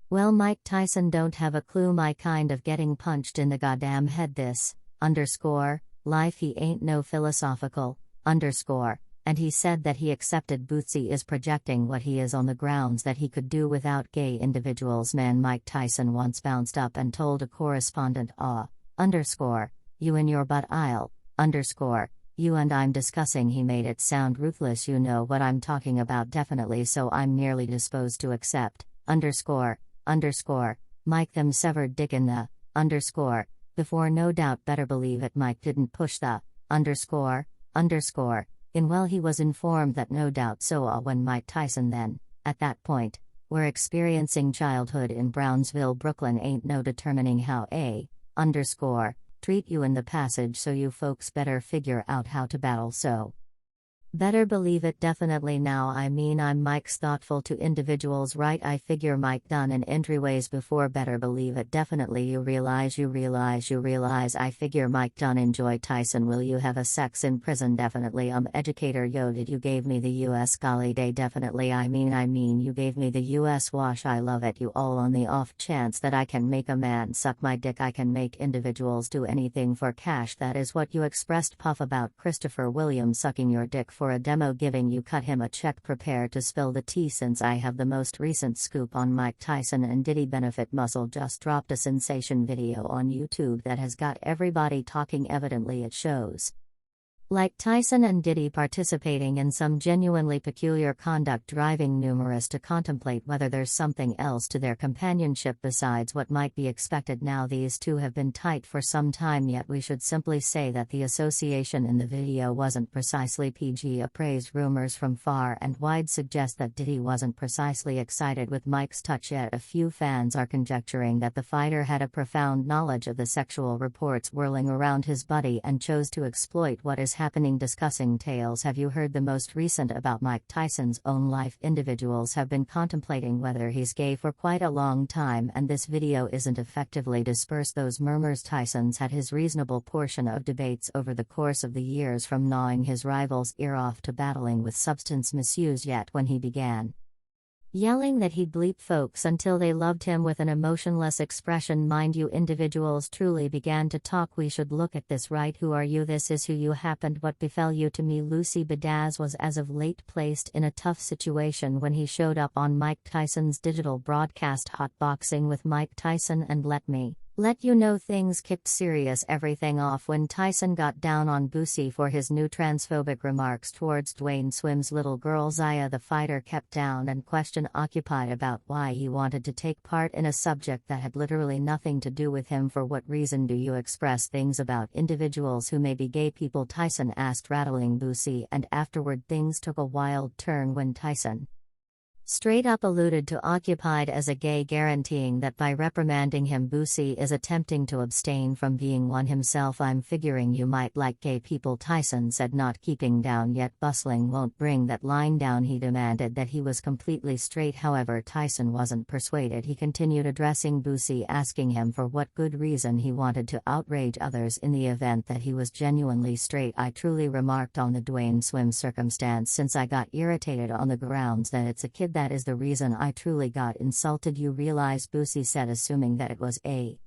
Well, Mike Tyson don't have a clue, my kind of getting punched in the goddamn head this, life he ain't no philosophical, and he said that he accepted Bootsy is projecting what he is on the grounds that he could do without gay individuals. Man, Mike Tyson once bounced up and told a correspondent, you in your butt aisle, you and I'm discussing. He made it sound ruthless. You know what I'm talking about, definitely, so I'm nearly disposed to accept, Mike them severed dick in the, before, no doubt, better believe it. Mike didn't push the, in. Well, he was informed that, no doubt, so when Mike Tyson then, at that point, we're experiencing childhood in Brownsville, Brooklyn, ain't no determining how a, treat you in the passage, so you folks better figure out how to battle, so. Better believe it, definitely. Now I mean, I'm Mike's thoughtful to individuals, right? I figure Mike done in entryways before. Better believe it, definitely. You realize I figure Mike done enjoy Tyson. Will you have a sex in prison? Definitely. Educator, yo, did you gave me the US golly day? Definitely. I mean you gave me the US wash. I love it. You all on the off chance that I can make a man suck my dick. I can make individuals do anything for cash. That is what you expressed, Puff, about Christopher Williams sucking your dick for a demo, giving you cut him a check. Prepare to spill the tea, since I have the most recent scoop on Mike Tyson and Diddy benefit. Muscle just dropped a sensation video on YouTube that has got everybody talking. Evidently it shows like Tyson and Diddy participating in some genuinely peculiar conduct, driving numerous to contemplate whether there's something else to their companionship besides what might be expected. Now, these two have been tight for some time, yet we should simply say that the association in the video wasn't precisely PG. Appraised rumors from far and wide suggest that Diddy wasn't precisely excited with Mike's touch, yet a few fans are conjecturing that the fighter had a profound knowledge of the sexual reports whirling around his buddy and chose to exploit what is happening. Discussing tales. Have you heard the most recent about Mike Tyson's own life? Individuals have been contemplating whether he's gay for quite a long time, and this video isn't effectively disperse those murmurs. Tyson's had his reasonable portion of debates over the course of the years, from gnawing his rival's ear off to battling with substance misuse, yet when he began yelling that he'd bleep folks until they loved him with an emotionless expression, mind you, individuals truly began to talk. We should look at this, right? Who are you? This is who you happened. What befell you? To me, Lucy Badaz was as of late placed in a tough situation when he showed up on Mike Tyson's digital broadcast Hotboxing with Mike Tyson, and let you know, things kicked serious everything off when Tyson got down on Boosie for his new transphobic remarks towards Dwayne Swim's little girl Zaya. The fighter kept down and question occupied about why he wanted to take part in a subject that had literally nothing to do with him. For what reason do you express things about individuals who may be gay people? Tyson asked, rattling Boosie, and afterward things took a wild turn when Tyson straight up alluded to occupied as a gay, guaranteeing that by reprimanding him Boosie is attempting to abstain from being one himself. I'm figuring you might like gay people, Tyson said, not keeping down yet. Bustling won't bring that line down. He demanded that he was completely straight. However, Tyson wasn't persuaded. He continued addressing Boosie, asking him for what good reason he wanted to outrage others in the event that he was genuinely straight. I truly remarked on the Dwayne Swim circumstance, since I got irritated on the grounds that it's a kid. That is the reason I truly got insulted. You realize, Boosie said, assuming that it was a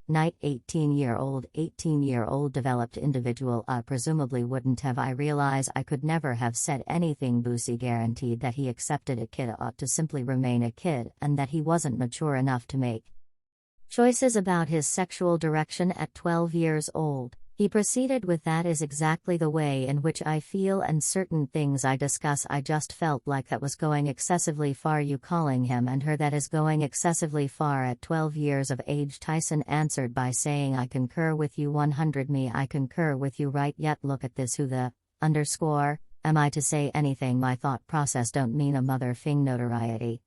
night 18-year-old developed individual, I presumably wouldn't have. I realize I could never have said anything. Boosie guaranteed that he accepted a kid ought to simply remain a kid, and that he wasn't mature enough to make choices about his sexual direction at 12 years old. He proceeded with, that is exactly the way in which I feel, and certain things I discuss I just felt like that was going excessively far. You calling him and her that is going excessively far at 12 years of age. Tyson answered by saying, I concur with you 100. Me, I concur with you, right? Yet look at this, who the am I to say anything? My thought process don't mean a mother fing notoriety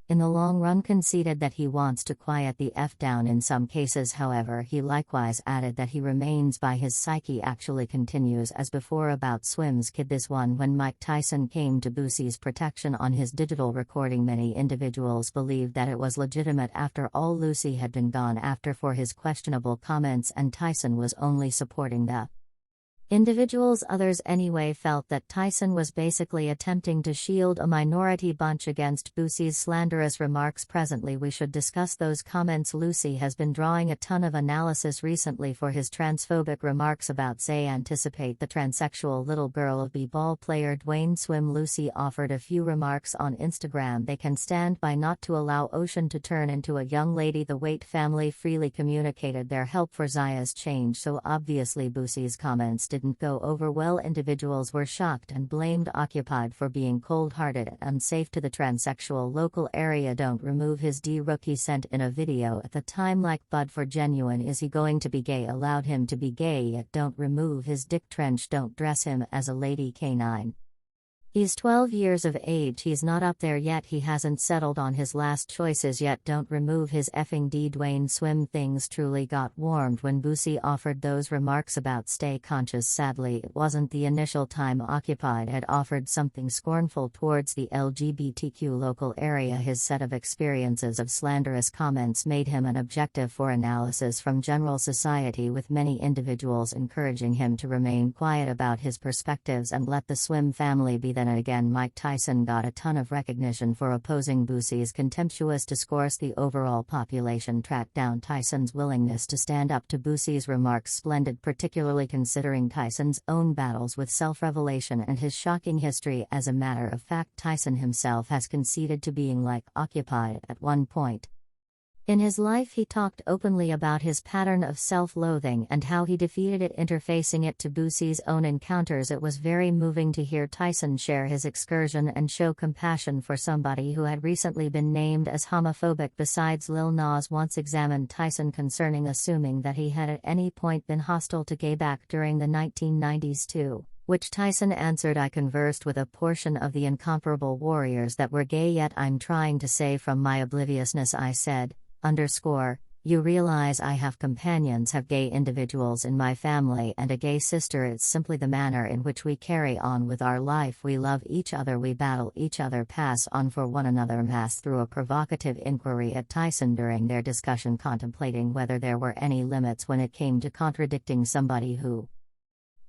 in the long run. Conceded that he wants to quiet the F down in some cases. However, he likewise added that he remains by his psyche. Actually continues as before about Swim's kid, this one. When Mike Tyson came to Boosie's protection on his digital recording, many individuals believed that it was legitimate. After all, Lucy had been gone after for his questionable comments, and Tyson was only supporting the Others anyway felt that Tyson was basically attempting to shield a minority bunch against Boosie's slanderous remarks. Presently we should discuss those comments. Lucy has been drawing a ton of analysis recently for his transphobic remarks about Zay. Anticipate the transsexual little girl of b-ball player Dwayne Swim. Lucy offered a few remarks on Instagram they can stand by not to allow Ocean to turn into a young lady. The Waite family freely communicated their help for Zaya's change, so obviously Boosie's comments didn't go over well. Individuals were shocked and blamed Occupied for being cold-hearted and unsafe to the transsexual local area. Don't remove his D-Rookie sent in a video at the time like Bud for genuine. Is he going to be gay? Allowed him to be gay, yet don't remove his dick trench. Don't dress him as a lady. K9. He's 12 years of age, he's not up there yet, he hasn't settled on his last choices yet. Don't remove his effing D. Dwayne Swim. Things truly got warmed when Boosie offered those remarks about stay conscious. Sadly, it wasn't the initial time Occupied had offered something scornful towards the LGBTQ local area. His set of experiences of slanderous comments made him an objective for analysis from general society, with many individuals encouraging him to remain quiet about his perspectives and let the Swim family be. Then again, Mike Tyson got a ton of recognition for opposing Boosie's contemptuous discourse. The overall population tracked down Tyson's willingness to stand up to Boosie's remarks. Splendid, particularly considering Tyson's own battles with self-revelation and his shocking history. As a matter of fact, Tyson himself has conceded to being like Occupied at one point in his life. He talked openly about his pattern of self-loathing and how he defeated it, interfacing it to Boosie's own encounters. It was very moving to hear Tyson share his excursion and show compassion for somebody who had recently been named as homophobic. Besides, Lil Nas once examined Tyson concerning assuming that he had at any point been hostile to gay back during the 1990s too. Which Tyson answered, I conversed with a portion of the incomparable warriors that were gay, yet I'm trying to say from my obliviousness. I said, you realize I have companions, have gay individuals in my family and a gay sister. It's simply the manner in which we carry on with our life. We love each other, we battle each other, pass on for one another. Mass through a provocative inquiry at Tyson during their discussion, contemplating whether there were any limits when it came to contradicting somebody who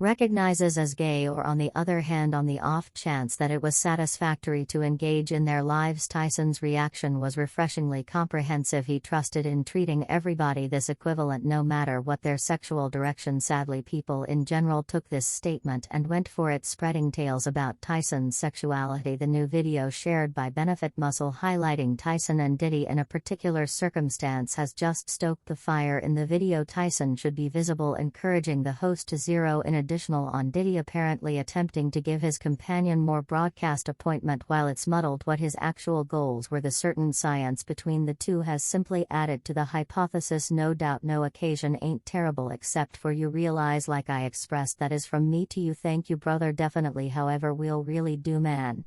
recognizes as gay, or on the other hand, on the off chance that it was satisfactory to engage in their lives. Tyson's reaction was refreshingly comprehensive. He trusted in treating everybody this equivalent no matter what their sexual direction. Sadly, people in general took this statement and went for it, spreading tales about Tyson's sexuality. The new video shared by Benefit Muscle highlighting Tyson and Diddy in a particular circumstance has just stoked the fire. In the video, Tyson should be visible encouraging the host to zero in additional on Diddy, apparently attempting to give his companion more broadcast appointment while it's muddled what his actual goals were. The certain science between the two has simply added to the hypothesis. No doubt no occasion ain't terrible except for you realize, like I expressed, that is from me to you. Thank you brother, definitely. However, we'll really do, man.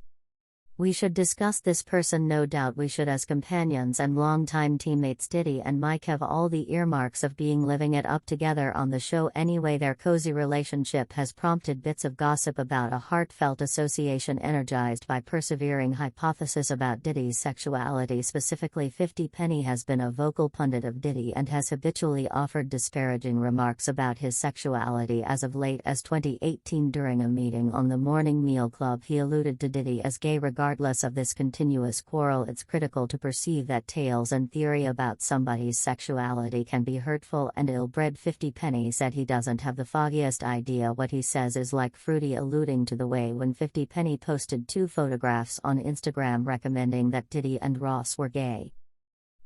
We should discuss this person, no doubt we should. As companions and longtime teammates, Diddy and Mike have all the earmarks of being living it up together on the show anyway. Their cozy relationship has prompted bits of gossip about a heartfelt association energized by persevering hypothesis about Diddy's sexuality. Specifically, 50 Penny has been a vocal pundit of Diddy and has habitually offered disparaging remarks about his sexuality. As of late as 2018, during a meeting on the Morning Meal Club, he alluded to Diddy as gay. Regardless of this continuous quarrel, it's critical to perceive that tales and theory about somebody's sexuality can be hurtful and ill-bred. 50 Penny said he doesn't have the foggiest idea what he says is like fruity, alluding to the way when 50 Penny posted 2 photographs on Instagram recommending that Diddy and Ross were gay.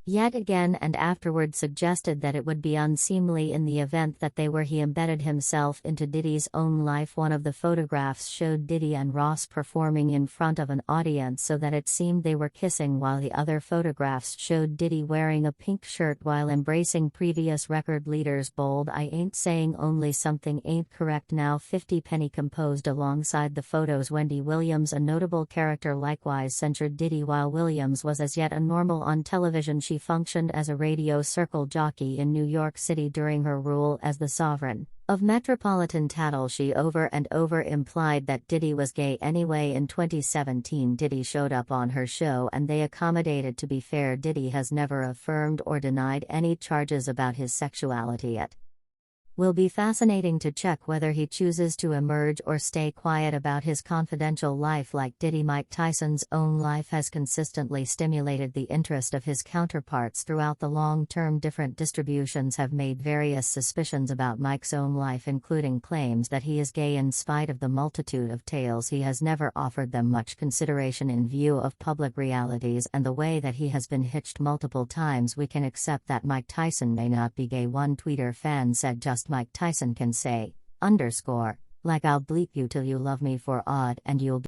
Yet again, and afterward suggested that it would be unseemly in the event that they were. He embedded himself into Diddy's own life. One of the photographs showed Diddy and Ross performing in front of an audience so that it seemed they were kissing, while the other photographs showed Diddy wearing a pink shirt while embracing previous record leaders. Bold, I ain't saying only something ain't correct now. 50 Penny composed alongside the photos. Wendy Williams, a notable character, likewise censured Diddy. While Williams was as yet a normal on television, she functioned as a radio circle jockey in New York City during her rule as the sovereign of metropolitan tattle. She over and over implied that Diddy was gay anyway. In 2017, Diddy showed up on her show and they accommodated. To be fair, Diddy has never affirmed or denied any charges about his sexuality yet. Will be fascinating to check whether he chooses to emerge or stay quiet about his confidential life. Like Diddy, Mike Tyson's own life has consistently stimulated the interest of his counterparts throughout the long term. Different distributions have made various suspicions about Mike's own life, including claims that he is gay. In spite of the multitude of tales, he has never offered them much consideration in view of public realities and the way that he has been hitched multiple times. We can accept that Mike Tyson may not be gay, one Twitter fan said. Just Mike Tyson can say, _ like I'll bleep you till you love me for odd and you'll